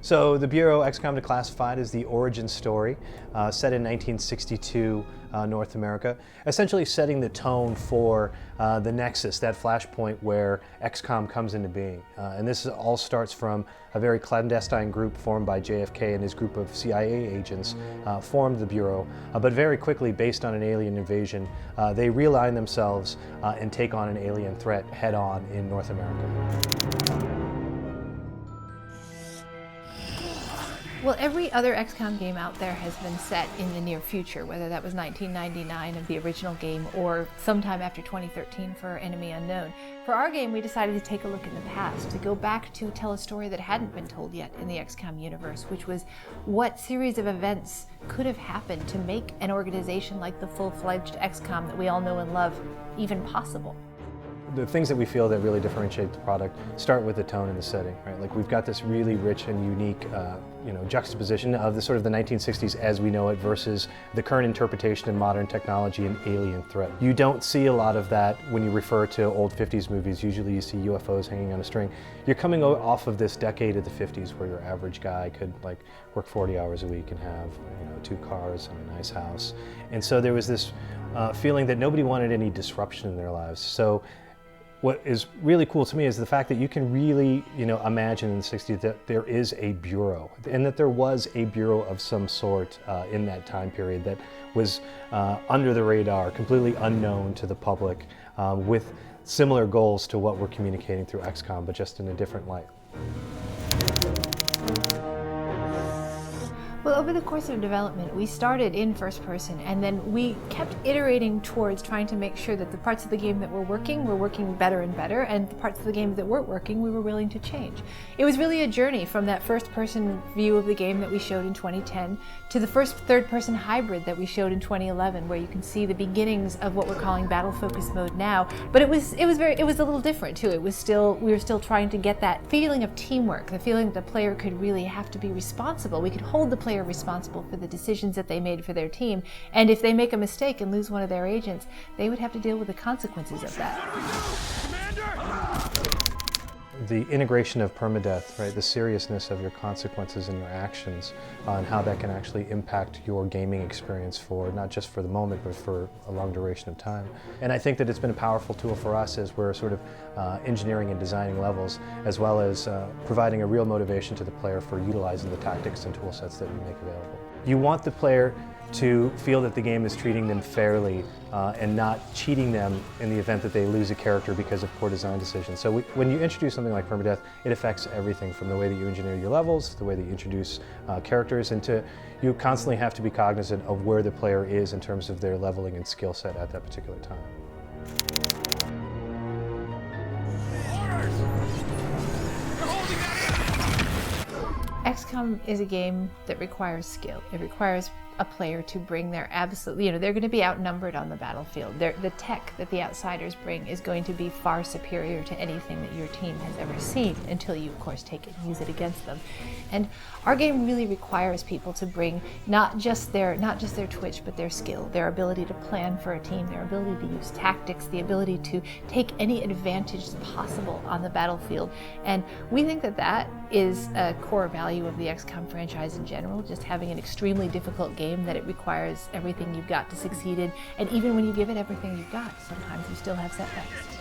So the Bureau XCOM Declassified is the origin story set in 1962 North America, essentially setting the tone for the nexus, that flashpoint where XCOM comes into being. And this all starts from a very clandestine group formed by JFK and his group of CIA agents formed the Bureau, but very quickly, based on an alien invasion, they realign themselves and take on an alien threat head-on in North America. Well, every other XCOM game out there has been set in the near future, whether that was 1999 of the original game or sometime after 2013 for Enemy Unknown. For our game, we decided to take a look in the past, to go back to tell a story that hadn't been told yet in the XCOM universe, which was what series of events could have happened to make an organization like the full-fledged XCOM that we all know and love even possible. The things that we feel that really differentiate the product start with the tone and the setting, right? Like we've got this really rich and unique, juxtaposition of the sort of the 1960s as we know it versus the current interpretation in modern technology and alien threat. You don't see a lot of that when you refer to old 50s movies. Usually you see UFOs hanging on a string. You're coming off of this decade of the 50s where your average guy could like work 40 hours a week and have 2 cars and a nice house. And so there was this feeling that nobody wanted any disruption in their lives. So what is really cool to me is the fact that you can really, imagine in the 60s that there is a bureau and that there was a bureau of some sort in that time period that was under the radar, completely unknown to the public, with similar goals to what we're communicating through XCOM, but just in a different light. Well, over the course of development, we started in first person, and then we kept iterating towards trying to make sure that the parts of the game that were working better and better, and the parts of the game that weren't working, we were willing to change. It was really a journey from that first person view of the game that we showed in 2010 to the first third person hybrid that we showed in 2011, where you can see the beginnings of what we're calling battle focus mode now. But it was a little different too. We were still trying to get that feeling of teamwork, the feeling that the player could really have to be responsible. We could hold the player responsible for the decisions that they made for their team, and if they make a mistake and lose one of their agents, they would have to deal with the consequences of that. The integration of permadeath, right? The seriousness of your consequences and your actions, and how that can actually impact your gaming experience for not just for the moment, but for a long duration of time. And I think that it's been a powerful tool for us as we're sort of engineering and designing levels, as well as providing a real motivation to the player for utilizing the tactics and tool sets that we make available. You want the player to feel that the game is treating them fairly and not cheating them in the event that they lose a character because of poor design decisions. So when you introduce something like permadeath, it affects everything from the way that you engineer your levels, the way that you introduce characters, and you constantly have to be cognizant of where the player is in terms of their leveling and skill set at that particular time. XCOM is a game that requires skill. It requires a player to bring their they're going to be outnumbered on the battlefield. The tech that the outsiders bring is going to be far superior to anything that your team has ever seen, until you, of course, take it and use it against them. And our game really requires people to bring not just their twitch, but their skill, their ability to plan for a team, their ability to use tactics, the ability to take any advantage possible on the battlefield. And we think that that is a core value of the XCOM franchise in general, just having an extremely difficult game that it requires everything you've got to succeed in, and even when you give it everything you've got, sometimes you still have setbacks.